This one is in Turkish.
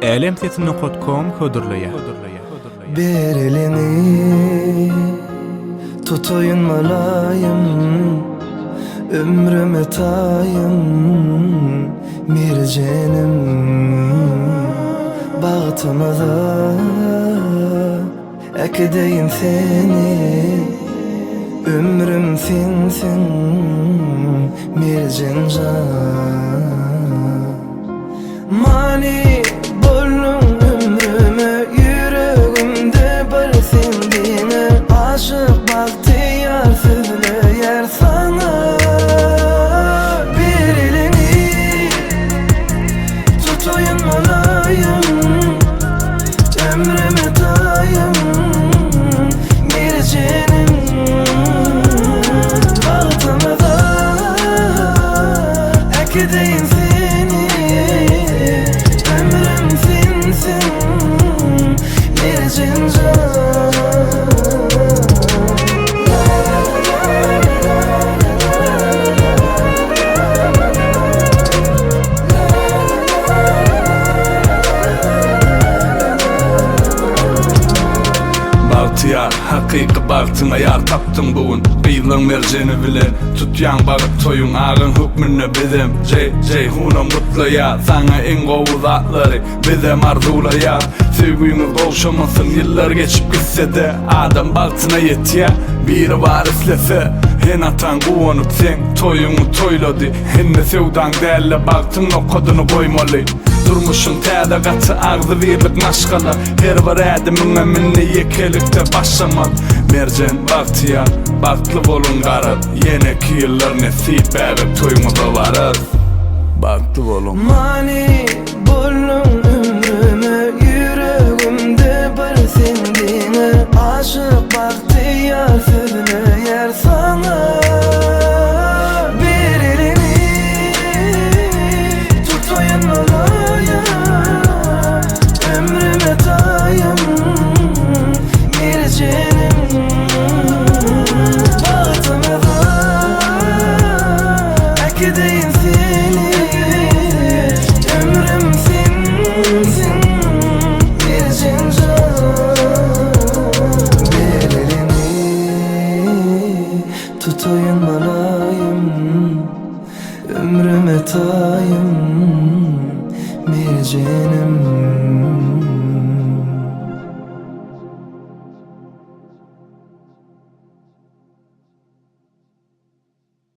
Elemtetini.com hödürleýär. Bir elini tutuyun malayım, ömrüme tayım, mircenim bağıtıma da ekideyim seni, ömrüm sensin mircen can. Mani bollum ömrüme, yüreğimde bir sevdiğine, aşık bahtiyar söyleyer sana. Bir elini tutuyun malayım, ömrüme dayım, mircenim bağıtıma da ekideyim seni, ömrüm sensin mircen can. Bahtiyar, haqiqi bagtyna ýar tapdym bugün. Gıýlyň merjeni bilen tutýan bagyp toyuň ağın hukmyny bidim. Ceyhuna mutlu ýar, sana en gowy zatlary bizem arzulayar. Sevgimiz gowşamasyn ýyllar geçip gitse-de, adam bagtyna ýetýär, biri bar islese. Hen atan gowanyp sen toyuňy toýlady, henne sevdaň dälle bagtyň okadyny goýmaly. Durmuşum täze gaty agzy birlik naşgala, her bir ädimiňe minni ýekelikde başlamak. Merjen bahtiyar, bahtly bolun garar, ýene-ki ýyllar nesip berip toýmaga barar. Bahtly bolun. Mani bollum ömrüme, yüreğimde bir sevdiğine, aşık bahtiyar söyleyer sana. Bir elini tutuyun malayım, ömrüme dayım, mircenim bağıtıma da ekideyim seni, ömrüm sensin mircen can. Bir elini tutuyun malayım, ömrüme tayım, mircenim